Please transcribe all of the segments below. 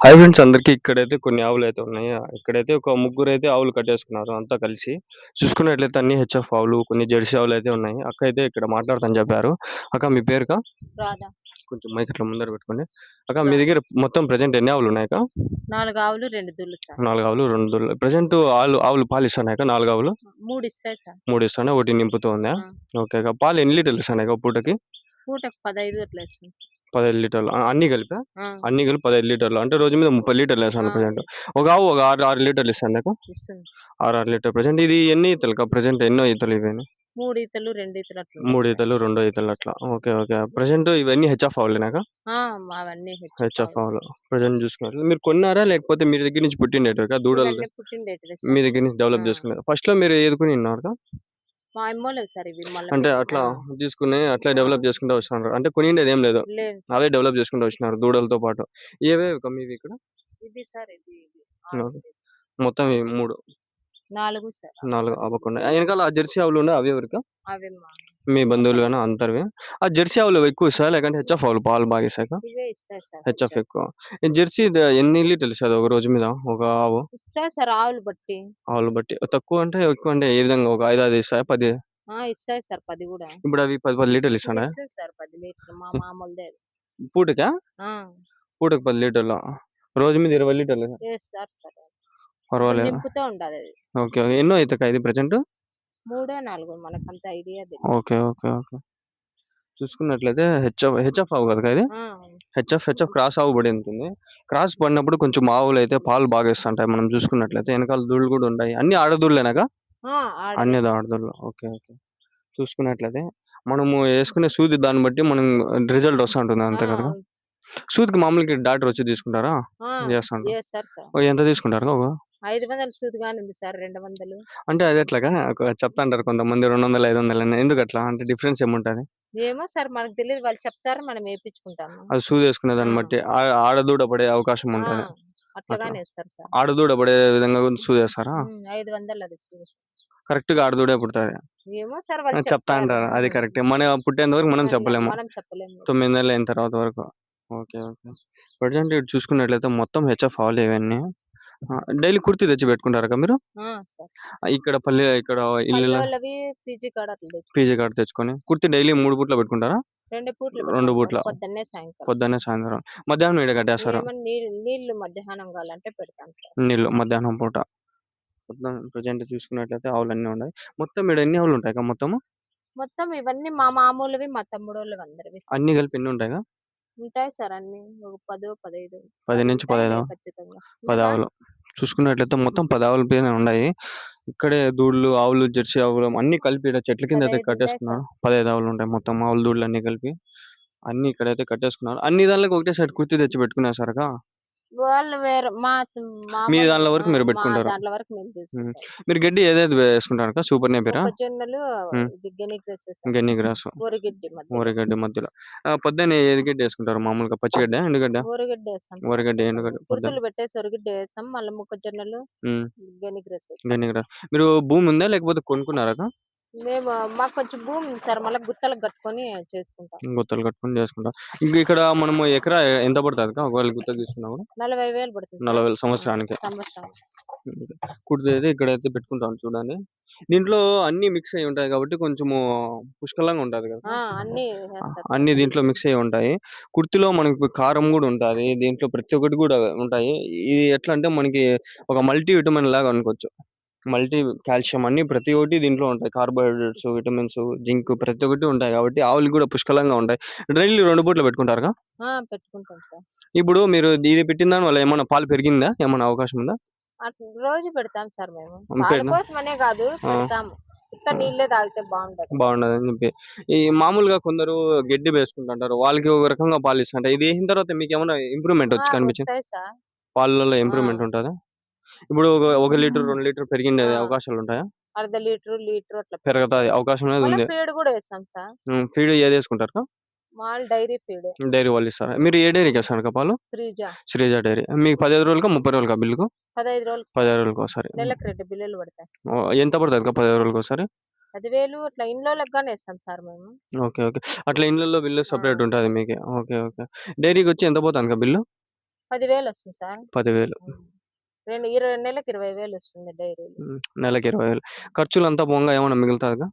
Hi friends అందరికీ ఇక్కడైతే కొన్ని ఆవులైతే ఉన్నాయి. ఇక్కడైతే ఒక ముగ్గురైతే ఆవులు కట్టేసుకున్నారు అంతా కలిసి. చూసుకున్నట్లయితే అన్ని హెచ్ఎఫ్ ఆవులు, కొన్ని జెర్సీ ఆవులైతే ఉన్నాయి. అక్క అయితే ఇక్కడ మాట్లాడతాని చెప్పారు. అక్క మీ పేరుకా? రాధా. కొంచెం మైక్ ఇట్లా ముందర పెట్టుకోండి. అక్క మీ రాధా. దగ్గర మొత్తం ప్రెజెంట్ ఎన్ని ఆవులున్నాయక్క? 4 ఆవులు, 2 దూడలు సార్. 4 ఆవులు, 2 దూడలు. ప్రెజెంట్ ఆవులు పాలిస్తున్నాయక్క 4 ఆవులు? 3 ఇస్తాయి సార్. 3 ఇస్తున్నాయి. ఒకటి నింపుతూ ఉందా? ఆ! ఓకే అక్క. పాలు ఎన్ని లీటర్లు ఇస్తున్నాయక్క పూటకి? పూటకు 15 అట్లా ఇస్తుంది. 15 లీటర్లు. అన్నీ కలిపా? ఆ! అన్నీ కలిపి 15 లీటర్లు. అంటే రోజు మీద 30 లీటర్లు ఆ! ఇస్తాను ప్రెజెంట్. ఒక ఆవు ఒక 6 లీటర్లు ఇస్తుందాక్క? ఇస్తుంది. 6, 6 లీటర్ ప్రెజెంట్ ఇది ఎన్ని ఈతలక్క? ప్రెజెంట్ ఎన్నో ఈతలు ఇవన్నీ? 3 ఈతలు, 2 ఈతలు అట్లుంటాయి 3 సార్. ఈతలు, 2 ఈతలు అట్లా. ఓకే. ఓకే. ప్రెజెంట్ ఇవన్నీ హెచ్ఎఫ్ ఆవులేనాక? ఆ! మావన్నీ హెచ్‌ఎఫ్ హెచ్ఎఫ్ ఆవులు. ఆవులు. ప్రెజెంట్ చూసుకున్నట్లయితే మీరు కొన్నారా? లేకపోతే మీ దగ్గర నుంచి పుట్టిండేటివా దూడలు? ఇవన్నీ పుట్టిండేటివే మీ సార్. దగ్గర నుంచి ఆ! డెవలప్ చేసుకున్నారు. ఫస్ట్‌లో మీరు ఏది కొనిన్నారక్క? మా అమ్మోళ్ళవి సార్ ఇవి అంటే మల్లమిల్లి. అట్లా ఆ! తీసుకొని అట్లే ఆ! డెవలప్ చేసుకుంటూ వస్తున్నారు. అంటే కొనిండేదేం లేదు. లేదు సార్. అవే డెవలప్ చేసుకుంటూ వచ్చినారు దూడలతో పాటు. ఏవేవక్క మీవి ఇక్కడ? ఇది సార్ ఇది ఓకే. ఆవుండేది. మొత్తం ఈ 3, 4 సార్. 4 అవ్వకుండా. ఎనకాల ఆ జెర్సీ ఆవులుండే అవి ఎవరిక? అవే మా మీ మా బంధువులువేనా బంధువులు. అంతరివి? ఆ జెర్సీ ఆవులు ఎక్కువ ఇస్తాయా? లేకంటే హెచ్ఎఫ్ ఆవులు పాలు బాగా ఇస్తాయా? ఇవే ఇస్తాయి సార్ హెచ్ఎఫ్ హెచ్‌ఎఫ్. ఎక్కువ. ఈ జెర్సీ ఎన్ని లీటర్లు ఇస్తది ఒక రోజు మీద ఒక ఆవు? ఇస్తాయి సార్ ఆవులు బట్టి. ఆవులు బట్టి. తక్కువ అంటే, ఎక్కువ అంటే ఏ విధంగా ఒక 5, 5 ఇస్తాయా? 10? ఆ! ఇస్తాయి సార్ 10 గూడా. ఇప్పుడు అవి 10, 10 లీటర్లు ఇది ఇస్తున్నాయా? ఇస్తది సార్ 10 లీటర్లు మా మామూలుదే అది. పూటకా? ఆ! పూటకి 10 లీటర్లు. రోజు మీద 20 లీటర్లు. చేస్తారు సార్. అప్పుడు పర్వాలేదు. నింపుతూ ఉండాలది. ఓకే. ఓకే. ఎన్నో ఈతక్క ఇది ప్రెజెంట్? మూడో, నాలుగో మనకంత ఐడియా తెలీదు ఓకే. సార్. ఓకే. ఓకే. చూసుకున్నట్లయితే హెచ్ఎఫ్ ఆవు గదా ఇది? ఆ! హెచ్ఎఫ్ క్రాస్ ఆవు పడి ఉంటుంది. క్రాస్ పడినప్పుడు కొంచెం ఆవులైతే పాలు బాగా ఇస్తుంటాయి మనం చూసుకున్నట్లయితే. ఎనకాల దూడలు గూడా ఉంటాయి. అన్నీ ఆడదూడలేనాక? ఆ! ఆడవే అన్ని సార్. ఆడదూడలు. ఓకే. ఓకే. చూసుకున్నట్లయితే మనము యేసుకునే సూది దాన్ని బట్టి మనం రిజల్ట్ వస్తా ఉంటుంది ఆ! అంతే కదా! అవును. సూదికి మామూలుగా డాక్టర్ వచ్చి తీసుకుంటారా? ఆ! చేస్తాంటారు. చేస్తారు సార్. ఎంత తీసుకుంటారు ఒక? 500 సూది గాని ఉంది సార్ 200. అంటే అది ఎట్లాగా చెప్తాంటారు కొంతమంది 200, 500 అని ఎందుకట్లా? అంటే డిఫరెన్స్ ఏముంటది? ఏమో సార్ మనకు తెలీదు. వాళ్ళు చెప్తారు మనం ఏపిచ్చుకుంటాము. అది సూదేసుకునే ఆ! దాన్ని బట్టి ఆడదూడ పడే అవకాశం ఆ! ఉంటది. అట్లా. అట్లగానే ఏస్తారు సార్. ఆడదూడ పడే విధంగా కూడా సూదేస్తారా? 500 అది సూది. కరెక్ట్‌గా ఆడదూడే పుడతది. ఏమో సార్ వాళ్ళు చెప్తా చెప్తారు. అంటారు. అది కరెక్టే. మన పుట్టేంత వరకు మనం చెప్పలేము. మనం చెప్పలేము. 9 నెలలు అయిన తర్వాత వరకు. ఓకే. ఓకే. ప్రెజెంట్ ఇటు చూసుకున్నట్లయితే మొత్తం హెచ్ఎఫ్ ఆవులే ఇవన్నీ. డైలీ కుర్తీ తెచ్చి పెట్టుకుంటారక్క మీరు? ఆ! సార్. ఇక్కడ ఇల్లుల పల్లోళ్ళవి పీజీ కాడ అట్లా పీజీ తెచ్చుకుంటాం. కాడ తెచ్చుకొని కుర్తీ డైలీ 3 పూట్ల పెట్టుకుంటారా? 2 పూటలు 2 పెడతాం సార్. పూట్ల. పొద్దున్నే, సాయంకాలం. పొద్దున్నే, సాయంత్రం. మధ్యాహ్నం ఈడ కట్టేస్తారు. ఏమన్నా నీళ్ళు మధ్యాహ్నం కావాలంటే పెడతాం సార్. నీళ్ళు మధ్యాహ్నం పూట. మొత్తం ప్రెజెంట్ చూసుకున్నట్లయితే ఆవులన్నీ ఉన్నాయి. మొత్తం ఈడ ఎన్ని ఆవులుంటాయక్క మొత్తము? మొత్తం ఇవన్నీ మా మామూలువి, మా తమ్ముడోళ్ళవి అందరివి సార్. అన్నీ కలిపి ఎన్నుంటాయక్క? ఉంటాయి సార్ అన్నీ. ఒక 10, 15 10 10-15 ఉంటాయిలే ఖచ్చితంగా. 10 మీకా? ఆవులు. చూసుకున్నట్లయితే మొత్తం 10 ఆవుల పైనే ఉన్నాయి. ఇక్కడే దూడలు, ఆవులు, జెర్సీ ఆవులు అన్నీ కలిపి ఈడ చెట్ల కింద అయితే 15 ఉంటాయి కట్టేసుకున్నారు. సార్. 15 ఆవులుంటాయి మొత్తం ఆవులు, దూడలు అన్నీ కలిపి. అన్నీ ఇక్కడైతే కట్టేసుకున్నారు. అన్ని దాంట్లోకి ఒకటే సైడ్ కుర్చీ తెచ్చి పెట్టుకునేసారకా? వాళ్ళు వేరే మీ మామూలు దాంట్లో వరకు మీరు మా పెట్టుకుంటారు. దాంట్లో వరకు మేము హ్మ్. తీసుకుంటాం. మీరు గడ్డి ఏదేది వేసుకుంటారక్క? సూపర్ నేపియరా? మొక్కజొన్నలు, హ్మ్. ఇది గెనిగ్రస్ సార్. గన్ని గ్రాసు. వరిగడ్డి మధ్యలో. వరిగడ్డి మధ్యలో. పొద్దున్నే ఏది గడ్డేసుకుంటారు మామూలుగా పచ్చిగడ్డా? ఎండుగడ్డా? వరిగడ్డేస్తాం సార్ వరిగడ్డి, పొద్దున. ఎండుగడ్డి పొద్దున. కుర్తులు పెట్టేసి వరిగడ్డేస్తాం. మళ్ళీ మొక్కజొన్నలు, హ్మ్. గెనిగ్రస్ ఏస్తాం. గన్ని గ్రాస్. మీరు భూమి ఉందా? లేకపోతే కొనుక్కున్నారక్క? మాకు కొంచెం భూమి ఉంది సార్. మళ్ళా గుత్తలకు కట్టుకొని చేసుకుంటాం. గుత్తలు కట్టుకొని చేసుకుంటారు. ఇంక ఇక్కడ మనము ఎకరా ఎంత పడతదక్క? ఒకవేళ గుత్తకి తీసుకున్నా కూడా? 40,000 పడుతుంది సార్. 40,000 సంవత్సరానికి. సంవత్సరానికి. కుడితయితే ఇక్కడైతే పెట్టుకుంటాం చూడండి. దీంట్లో అన్నీ మిక్స్ అయ్యి ఉంటాయి కాబట్టి కొంచెము పుష్కలంగా ఉంటది కదా! అన్నీ ఏస్తారు సార్. అన్నీ దీంట్లో మిక్స్ అయ్యి ఉంటాయి. కుర్తిలో మనకు కారం గూడా ఉంటది. దీంట్లో ప్రతి ఒక్కటి గూడా ఉంటాయి. ఇది ఎట్లా అంటే మనకి ఒక మల్టీ విటమిన్ లాగా అనుకోవచ్చు. మల్టీ కాల్షియం అన్నీ ప్రతి ఒక్కటి దీంట్లో ఉంటాయి. కార్బోహైడ్రేట్స్, విటమిన్స్, జింక్ ప్రతి ఒక్కటి ఉంటాయి కాబట్టి ఆవులకి గూడా పుష్కలంగా ఉంటాయి. డైలీ 2 పూటలు పెట్టుకుంటారుగా? పెట్టుకుంటాం సార్. ఇప్పుడు మీరు ఇది పెట్టిన దాని వల్ల ఏమన్నా పాలు పెరిగిందా? ఏమన్నా అవకాశం ఉందా? అట్లా రోజు పెడతాం సార్ మేము. పాల పెన్నా కోసమనే కాదు ఆ! పెడతాము. ఉత్త నీళ్ళే తాగితే బావుండదని. బావుండదని జెప్పి. ఈ మామూలుగా కొందరు గడ్డి వేసుకుంటుంటారు. వాళ్ళకి ఒక రకంగా పాలిస్తుంటాయి. ఇది ఏసిన తర్వాత మీకేమన్నా ఇంప్రూవ్‌మెంట్ వచ్చి కనిపించిందా? వస్తాయి సార్. పాలల్లో ఆ! ఇంప్రూవ్‌మెంట్ ఉంటదా? ఇప్పుడు ఒక లీటర్, 2 లీటర్ పెరిగిండే ఆ! అవకాశాలుంటాయా? అర్ధ లీటరు, లీటరు అట్లా పెరగతాది. పెరుగుతది. అవకాశం అనేది మళ్ళా ఉంది. ఫీడ్ కూడా ఏస్తాం సార్. ఫీడ్ ఏదేసుకుంటారక్క? మాములు డైరీ ఫీడే. డైరీ వాళ్ళిస్తారా? మీరు ఏ డైరీకేస్తారక్క పాలు? శ్రీజ. శ్రీజ డైరీ. మీకు 15 రోజులకా? 30 రోజులకా బిల్లుకు? 15 రోజులకి సార్. 15 రోజులకోసారి. నెలకు 2 బిల్లులు పడతాయి. ఎంత పడతదక్క 15 రోజులకోసారి? 10,000 అట్లా ఇళ్ళోళ్ళకి గాని ఏస్తాం సార్ మేము. ఓకే. ఓకే. అట్లా ఇళ్ళల్లో బిల్లు ఆ! సెపరేట్ ఉంటది మీకి. ఓకే. ఓకే. డైరీకొచ్చి ఎంత పోతాందక్క బిల్లు? 10,000 వస్తుంది సార్. 10,000. హ్మ్. 20 నెలలకి 20,000 వస్తుంది డైరీలో. నెలకి 20,000. ఖర్చులంతా పోంగా ఏమన్నా మిగులుతాదా?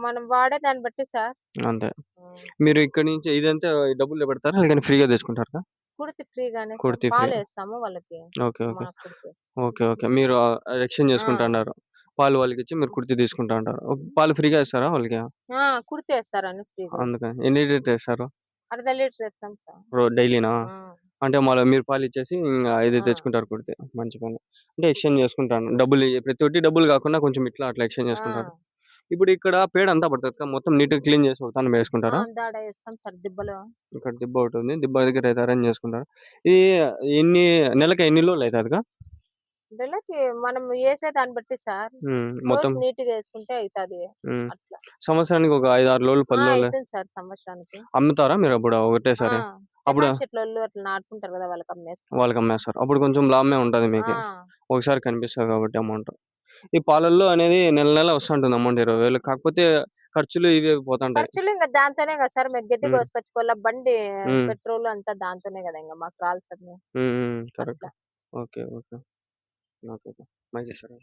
మనం వాడే దాన్ని బట్టి సార్. అంతే. హ్మ్. మీరు ఇక్కడి నుంచి ఇదంతా డబ్బులు పెడతారా? లేదంటే ఫ్రీగా తీసుకుంటారా? కుడితి ఫ్రీగానే సార్. కుడితి ఫ్రీ. పాలేస్తాము వాళ్ళకి. ఓకే. ఓకే. మాకు కుడితేస్తాం. ఓకే. మీరు ఎక్స్‌చేంజ్ చేసుకుంటా ఆ! అన్నారు. పాలు వాళ్ళకిచ్చి మీరు కుడితి తీసుకుంటా అంటారు. పాలు ఫ్రీగా ఇస్తారా వాళ్ళకి? కుడితేస్తారని ఫ్రీగా ఇస్తాం. అందుకని. ఎన్ని లీటర్ ఇస్తారు? అర్ధ లీటర్ ఇస్తాం సార్. డైలీనా? ఆ! అంటే మళ్ళా మీరు పాలిచ్చేసి ఇది ఆ! తెచ్చుకుంటారు కుడితి. మంచి పని. అంటే ఎక్స్‌చేంజ్ చేసుకుంటాను. ప్రతి ఒట్టి డబ్బులు కాకుండా కొంచెం ఇట్లా అట్లా ఎక్స్‌చేంజ్ ఆ! చేసుకుంటారు. ఇప్పుడు ఇక్కడ పేడ అంతా పడతది మొత్తం నీట్‌గా క్లీన్ చేసి ఒక తాన వేసుకుంటారా? దాడ ఏస్తాం సార్ దిబ్బలో. ఇక్కడ దిబ్బ ఒకటుంది. దిబ్బ దగ్గర అయితే అరేంజ్ చేసుకుంటారు. ఈ ఎన్ని నెలకి ఎన్ని లోడ్లు అయితదిగా? నెలకి మనం ఏసే దాన్ని బట్టి సార్. మొత్తం రోజు నీట్‌గా ఏసుకుంటే అయితది. హ్మ్. అట్లా. సంవత్సరానికి ఒక 5, 6 లోడ్లు 10 లోడ్లు అయితుంది సార్ సంవత్సరానికి. అమ్ముతారా మీరప్పుడు ఆ! ఒకటేసారి? అప్పుడు టెకాన్ షీట్‌లోళ్ళు అట్లా నాటుకుంటారు గదా! వాళ్ళకమ్మేస్తాం. వాళ్ళకమ్మేస్తారు. అప్పుడు కొంచెం లాభమే ఉంటది మీకి. ఆ! ఒకసారి కనిపిస్తది కాబట్టి అమౌంట్. ఈ పాలల్లో అనేది నెల నెల వస్తుంటుంది అమౌంట్ 20,000 కాకపోతే ఖర్చులు ఇవి పోతుంటాయి. ఖర్చులు ఇంక దాంతోనే గదా సార్! మేము గడ్డి హ్మ్. కోసుకొచ్చుకోవాల. బండి హ్మ్. పెట్రోలు అంతా దాంతోనే గదా! ఇంగ మాకు రావాల్సింది. కరెక్ట్. అట్లా. ఓకే. ఓకే. మంచిది సార్.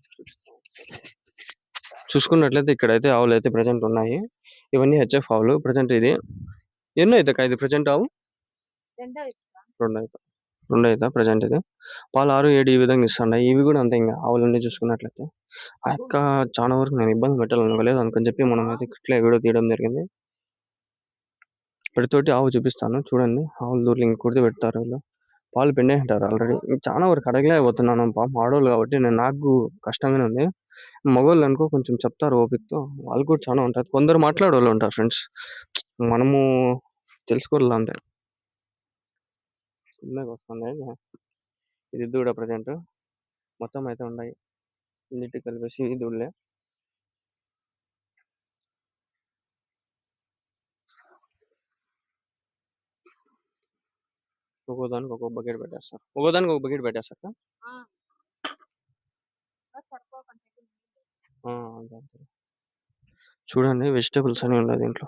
చూసుకున్నట్లయితే ఇక్కడైతే ఆవులైతే ప్రెజెంట్ ఉన్నాయి. ఇవన్నీ హెచ్ఎఫ్ ఆవులు. ప్రెజెంట్ ఇది ఎన్నయితక్క ఇది ప్రెజెంట్ ఆవు? రెండో ఇస్తా. 2 అయితా ప్రెజెంట్ ఇది. పాలు 6, 7 ఈ విధంగా ఇస్తున్నాయి. ఇవి కూడా అంతే ఇంగ ఆవులన్నీ చూసుకున్నట్లయితే. ఆ యక్క చాలా వరకు నేను ఇబ్బంది పెట్టాలనుకోలేదు. అందుకని చెప్పి మనమైతే ఇట్లే వీడియో తీయడం జరిగింది. ప్రతోటి ఆవు చూపిస్తాను చూడండి. ఆవుల దూడలు ఇంక కుడితి వీళ్ళు. పాలు పిండేసింటారు ఆల్రెడీ. చాలా వరకు అడగలేకపోతున్నాను. పాపం ఆడోళ్ళు కాబట్టి నాకు కష్టంగానే ఉంది. మగోళ్ళనుకో కొంచెం చెప్తారు ఓపికతో. వాళ్ళు కూడా చాలా ఉంటది. కొందరు మాట్లాడేవాళ్ళు ఉంటారు ఫ్రెండ్స్. మనము తెలుసుకోవాల అంతే. ఇందాకొస్తుంది. ఇది దూడ ప్రెజెంట్. మొత్తం అయితే ఉన్నాయి. అన్నిటికి కలిపేసి దూడలే. ఒక్కోదానికి ఒక్కో బకెట్ పెట్టేస్తారు. ఒక్కోదానికి ఒక బకెట్ పెట్టేస్తారా? ఆ! సరిపోకంటే ఆ! అంతే. చూడండి వెజిటబుల్స్ అని ఉన్నాయి దీంట్లో.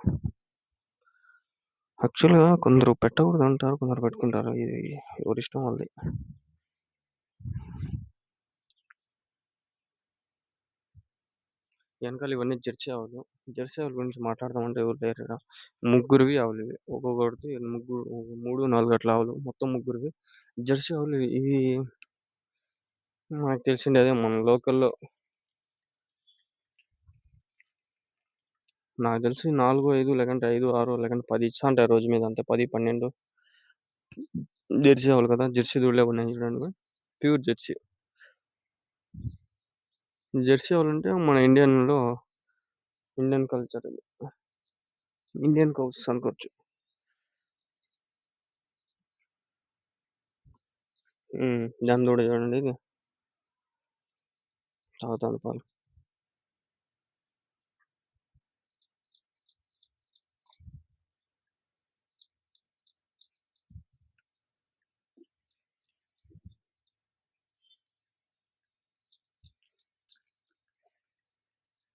యాక్చువల్‌గా కొందరు పెట్టకూడదంటారు. కొందరు పెట్టుకుంటారు. ఇది ఎవరిష్టం వాళ్ళది. వెనకాల ఇవన్నీ జెర్సీ ఆవులు. జెర్సీ ఆవుల గురించి మాట్లాడదామంటే ఎవరు లేరీడ. ముగ్గురివి ఆవులివి. ఒక్కొక్కడిది 3, 4 అట్లా ఆవులు. మొత్తం ముగ్గురివి. జెర్సీ ఆవులు ఇవి నాకు తెలిసిండేదే మన లోకల్‌లో నాకు తెలిసి 4, 5 లేకంటే 5, 6 లేకంటే 10 ఇస్తాంటాయి రోజు మీద అంతే. 10, 12 జెర్సీ ఆవులు కదా! జెర్సీ దూడలే ఉన్నాయి చూడండి. Pure Jersey. జెర్సీ ఆవులంటే మన ఇండియన్ కల్చర్ ఇది. ఇండియన్ కౌస్ అనుకోవచ్చు. దాని దూడ చూడండి ఇది. తాగుతాంది పాలు.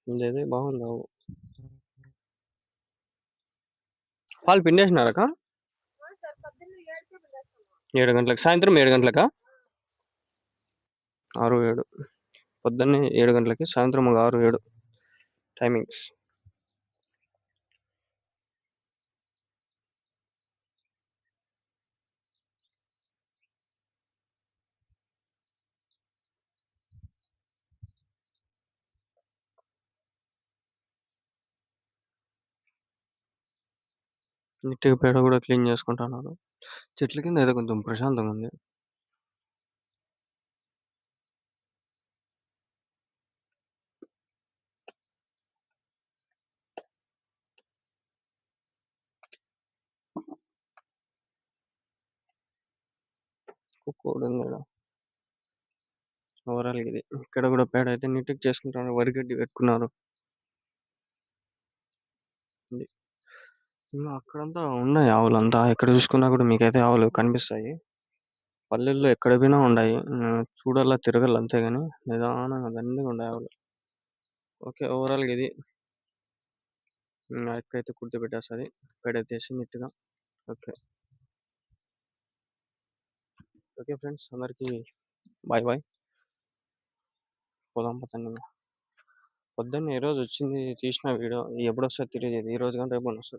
ఇదైతే బాగుంది ఆవు. పాలు పిండేసినారక్క? సార్ పొద్దున్నే 7కే పిండేస్తాము. 7 గంటలకు. సాయంత్రం 7 గంటలకా? 6, 7 పొద్దున్నే 7 గంటలకి, సాయంత్రం ఒక 6, 7 టైమింగ్స్. నీట్‌గా పేడ కూడా క్లీన్ చేసుకుంటున్నారు. చెట్ల కింద అయితే కొంచెం ప్రశాంతంగా ఉంది. కుక్క కూడా ఉంది ఈడ. ఓవరాల్‌గా ఇది. ఇక్కడ కూడా పేడ అయితే నీట్‌గా చేసుకుంటున్నారు. వరిగడ్డి పెట్టుకున్నారు. ఇది. ఇంగా అక్కడంతా ఉన్నాయి ఆవులంతా. ఎక్కడ చూసుకున్నా కూడా మీకైతే ఆవులు కనిపిస్తాయి. పల్లెల్లో ఎక్కడ పోయినా ఉండాయి. చూడాల, తిరగాల అంతే గాని నిదానంగా దండిగా ఉండాయి ఆవులు. ఓకే. ఓవరాల్‌గా ఇది. ఆ అక్క అయితే కుర్చోబెట్టేస్తది. పేడెత్తేసి నీట్‌గా. ఓకే. ఓకే ఫ్రెండ్స్, అందరికీ బాయ్ బాయ్. పోదాం పదండి. పొద్దున్నే ఈరోజు వచ్చింది తీసిన వీడియో ఎప్పుడొస్తుందో తెలియదు. ఈ రోజు కానీ రేపు వస్తుంది.